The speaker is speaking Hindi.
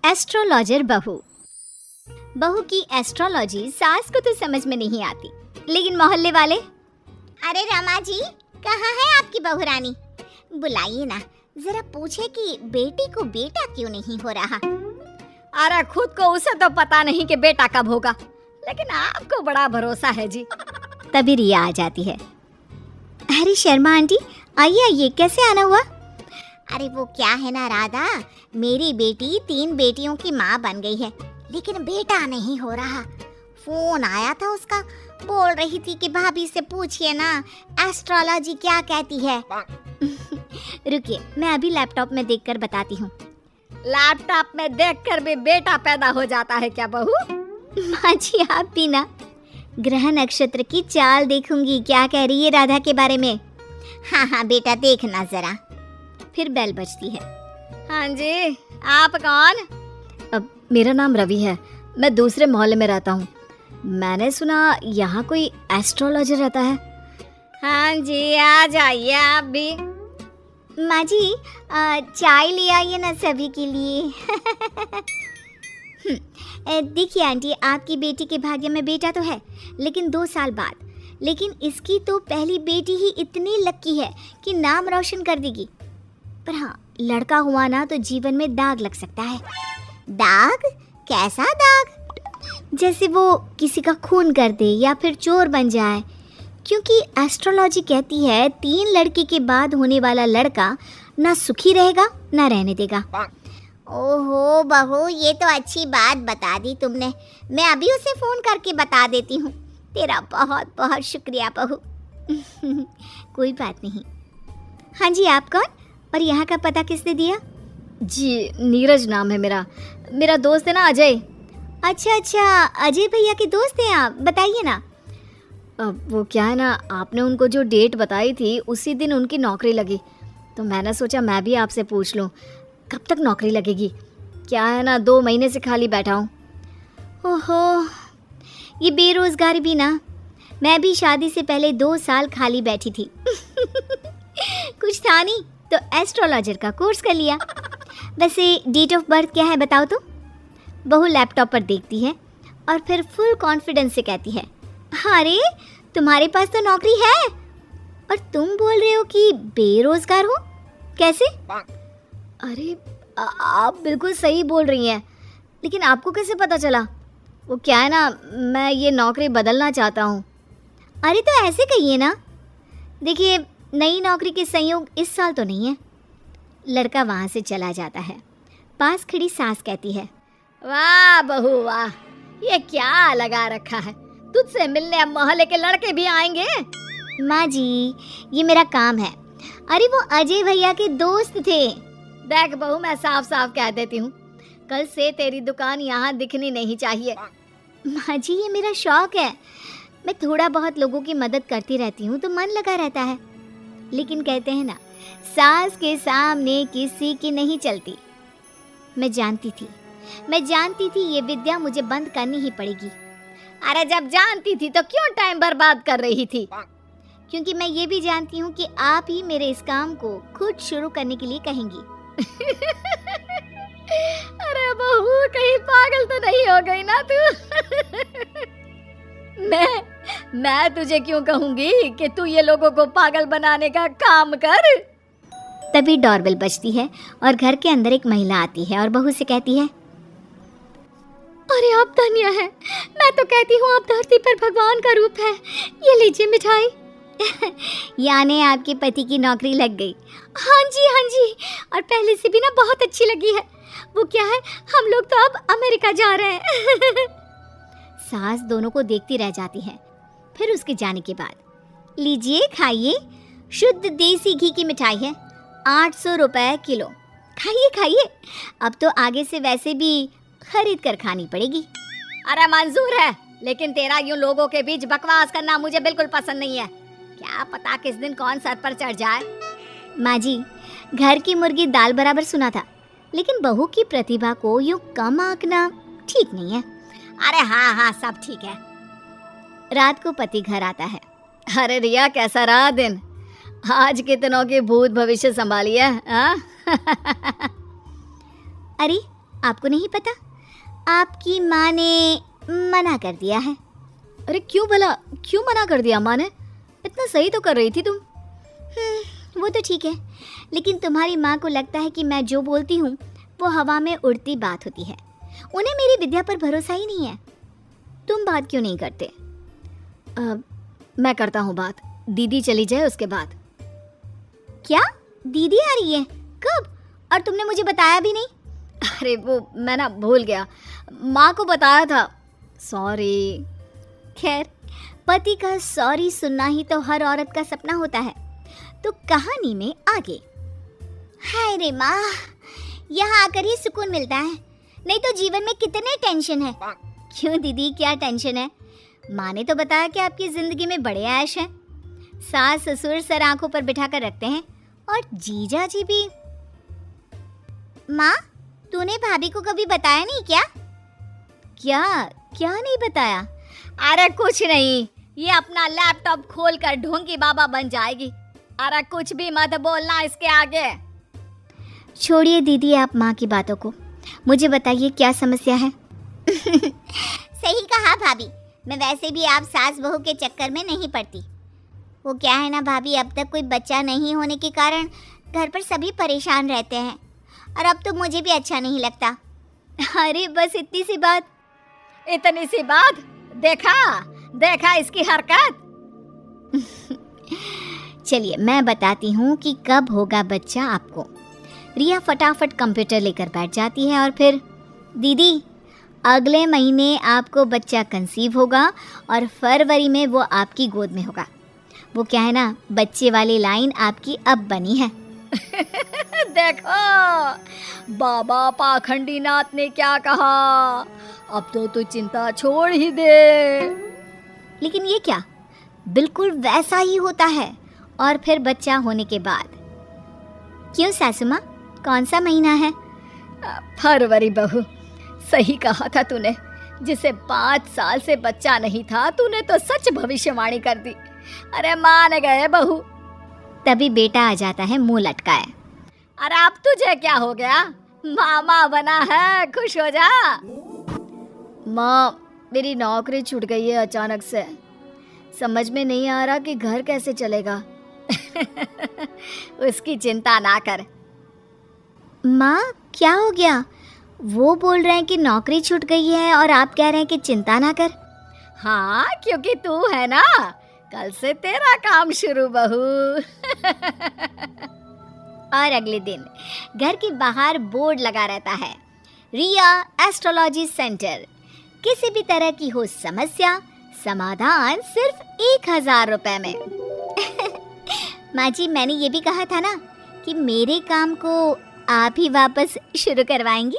एस्ट्रोलॉजर बहू। बहू की एस्ट्रोलॉजी सास को तो समझ में नहीं आती, लेकिन मोहल्ले वाले, अरे रमा जी, कहाँ है आपकी बहू रानी? बुलाइए ना, जरा पूछे कि बेटी को बेटा क्यों नहीं हो रहा। अरे खुद को उसे तो पता नहीं कि बेटा कब होगा, लेकिन आपको बड़ा भरोसा है जी। तभी रिया आ जाती है। अरे शर्मा आंटी, आइए आइए, कैसे आना हुआ? अरे वो क्या है ना राधा, मेरी बेटी 3 बेटियों की माँ बन गई है, लेकिन बेटा नहीं हो रहा। फोन आया था उसका, बोल रही थी कि भाभी से पूछिए ना एस्ट्रोलॉजी क्या कहती है। रुकिए, मैं अभी लैपटॉप में देखकर बताती हूँ। लैपटॉप में देखकर भी बेटा पैदा हो जाता है क्या बहू? माँ जी, आप भी ना। ग्रह नक्षत्र की चाल देखूंगी, क्या कह रही है राधा के बारे में। हाँ हाँ बेटा, देखना जरा। फिर बेल बजती है। हाँ जी, आप कौन? अब मेरा नाम रवि है, मैं दूसरे मोहल्ले में रहता हूँ। मैंने सुना यहाँ कोई एस्ट्रोलॉजर रहता है। हाँ जी, आ जाइए आप भी। माँ जी, चाय ले आइए ना सभी के लिए। देखिए आंटी, आपकी बेटी के भाग्य में बेटा तो है, लेकिन 2 साल बाद। लेकिन इसकी तो पहली बेटी ही इतनी लकी है कि नाम रोशन कर देगी। पर हाँ, लड़का हुआ ना तो जीवन में दाग लग सकता है। दाग? कैसा दाग? जैसे वो किसी का खून कर दे या फिर चोर बन जाए, क्योंकि एस्ट्रोलॉजी कहती है 3 लड़की के बाद होने वाला लड़का ना सुखी रहेगा ना रहने देगा। ओहो बहू, ये तो अच्छी बात बता दी तुमने। मैं अभी उसे फोन करके बता देती हूँ। तेरा बहुत बहुत शुक्रिया बहू। कोई बात नहीं। हाँ जी, आप कौन और यहाँ का पता किसने दिया? जी, नीरज नाम है मेरा दोस्त है ना अजय। अच्छा, अजय भैया के दोस्त हैं आप, बताइए ना। अब वो क्या है ना, आपने उनको जो डेट बताई थी उसी दिन उनकी नौकरी लगी, तो मैंने सोचा मैं भी आपसे पूछ लूँ कब तक नौकरी लगेगी। क्या है ना, 2 महीने से खाली बैठा हूँ। ओहो, ये बेरोज़गारी भी ना, मैं भी शादी से पहले 2 साल खाली बैठी थी। कुछ था नहीं तो एस्ट्रोलॉजर का कोर्स कर लिया। वैसे डेट ऑफ बर्थ क्या है बताओ तो? बहू लैपटॉप पर देखती है और फिर फुल कॉन्फिडेंस से कहती है, अरे तुम्हारे पास तो नौकरी है और तुम बोल रहे हो कि बेरोजगार हो, कैसे? अरे आप बिल्कुल सही बोल रही हैं, लेकिन आपको कैसे पता चला? वो क्या है ना, मैं ये नौकरी बदलना चाहता हूँ। अरे तो ऐसे कहिए ना। देखिए, नई नौकरी के संयोग इस साल तो नहीं है। लड़का वहाँ से चला जाता है। पास खड़ी सास कहती है, वाह बहू वाह, ये क्या लगा रखा है, तुझसे मिलने अब मोहल्ले के लड़के भी आएंगे। माँ जी, ये मेरा काम है। अरे वो अजय भैया के दोस्त थे। देख बहू, मैं साफ साफ कह देती हूँ, कल से तेरी दुकान यहाँ दिखनी नहीं चाहिए। माँ जी, ये मेरा शौक है, मैं थोड़ा बहुत लोगों की मदद करती रहती हूँ तो मन लगा रहता है। लेकिन कहते हैं ना, सास के सामने किसी की नहीं चलती। मैं जानती थी ये विद्या मुझे बंद करनी ही पड़ेगी। अरे जब जानती थी तो क्यों टाइम बर्बाद कर रही थी? क्योंकि मैं ये भी जानती हूँ कि आप ही मेरे इस काम को खुद शुरू करने के लिए कहेंगी। अरे बहू, कहीं पागल तो नहीं हो गई ना तू? मैं तुझे क्यों कहूंगी कि तू ये लोगों को पागल बनाने का काम कर। तभी डोरबेल बजती है और घर के अंदर एक महिला आती है और बहू से कहती है, अरे आप धन्य है, मैं तो कहती हूँ आप धरती पर भगवान का रूप है, ये लीजिए मिठाई। यानी आपके पति की नौकरी लग गई? हाँ जी, और पहले से भी ना बहुत अच्छी लगी है। वो क्या है, हम लोग तो अब अमेरिका जा रहे हैं। सास दोनों को देखती रह जाती है। फिर उसके जाने के बाद, लीजिए खाइए, शुद्ध देसी घी की मिठाई है, 800 रुपए किलो। खाइए, अब तो आगे से वैसे भी खरीद कर खानी पड़ेगी। अरे मंजूर है, लेकिन तेरा यूं लोगों के बीच बकवास करना मुझे बिल्कुल पसंद नहीं है। क्या पता किस दिन कौन सर पर चढ़ जाए। माँ जी, घर की मुर्गी दाल बराबर सुना था, लेकिन बहू की प्रतिभा को यूं कम आंकना ठीक नहीं है। अरे हाँ, सब ठीक है। रात को पति घर आता है। अरे रिया, कैसा रहा दिन? आज कितनों के भूत भविष्य संभाली है। अरे आपको नहीं पता? आपकी माँ ने मना कर दिया है। अरे क्यों भला, क्यों मना कर दिया माँ ने? इतना सही तो कर रही थी तुम। वो तो ठीक है, लेकिन तुम्हारी माँ को लगता है कि मैं जो बोलती हूँ वो हवा में उड़ती बात होती है। उन्हें मेरी विद्या पर भरोसा ही नहीं है। तुम बात क्यों नहीं करते? मैं करता हूँ बात, दीदी चली जाए उसके बाद। क्या? दीदी आ रही है? कब? और तुमने मुझे बताया भी नहीं? अरे वो मैं ना भूल गया, माँ को बताया था, सॉरी। खैर, पति का सॉरी सुनना ही तो हर औरत का सपना होता है। तो कहानी में आगे। हाय रे माँ, यहाँ आकर ही सुकून मिलता है, नहीं तो जीवन में कितने टेंशन है। क्यों दीदी, क्या टेंशन है? माँ ने तो बताया कि आपकी जिंदगी में बड़े ऐश हैं। सास ससुर सर आंखों पर बिठा कर रखते हैं, और जीजा जी भी। माँ, तूने भाभी को कभी बताया नहीं क्या? क्या क्या नहीं बताया? अरे कुछ नहीं, ये अपना लैपटॉप खोल कर ढोंगी बाबा बन जाएगी। अरे कुछ भी मत बोलना इसके आगे। छोड़िए दीदी आप माँ की बातों को, मुझे बताइए क्या समस्या है? सही कहा भाभी, मैं वैसे भी आप सास बहू के चक्कर में नहीं पड़ती। वो क्या है ना भाभी, अब तक कोई बच्चा नहीं होने के कारण घर पर सभी परेशान रहते हैं, और अब तो मुझे भी अच्छा नहीं लगता। अरे बस इतनी सी बात? इतनी सी बात? देखा इसकी हरकत। चलिए मैं बताती हूँ कि कब होगा बच्चा आपको। रिया फटाफट कंप्यूटर लेकर बैठ जाती है और फिर, दीदी अगले महीने आपको बच्चा कंसीव होगा और फरवरी में वो आपकी गोद में होगा। वो क्या है ना, बच्चे वाली लाइन आपकी अब बनी है। देखो बाबा पाखंडी नाथ ने क्या कहा, अब तो तू चिंता छोड़ ही दे। लेकिन ये क्या, बिल्कुल वैसा ही होता है। और फिर बच्चा होने के बाद। क्यों सासू माँ, कौन सा महीना है? फरवरी बहू, सही कहा था तूने। जिसे 5 साल से बच्चा नहीं था, तूने तो सच भविष्यवाणी कर दी। अरे मान गए बहू। तभी बेटा आ जाता है मुंह लटकाए। अरे अब तुझे क्या हो गया, मामा बना है, खुश हो जा। माँ, मेरी नौकरी छूट गई है अचानक से, समझ में नहीं आ रहा कि घर कैसे चलेगा। उसकी चिंता ना कर। माँ क्या हो गया? वो बोल रहे हैं कि नौकरी छूट गई है और आप कह रहे हैं कि चिंता ना कर। हाँ, क्योंकि तू है ना, कल से तेरा काम शुरू बहू। और अगले दिन घर के बाहर बोर्ड लगा रहता है, रिया एस्ट्रोलॉजी सेंटर। किसी भी तरह की हो समस्या, समाधान सिर्फ 1000 रुपए में। माँ जी, मैंने ये भी कहा था ना कि मेरे काम को आप ही वापस शुरू करवाएंगी।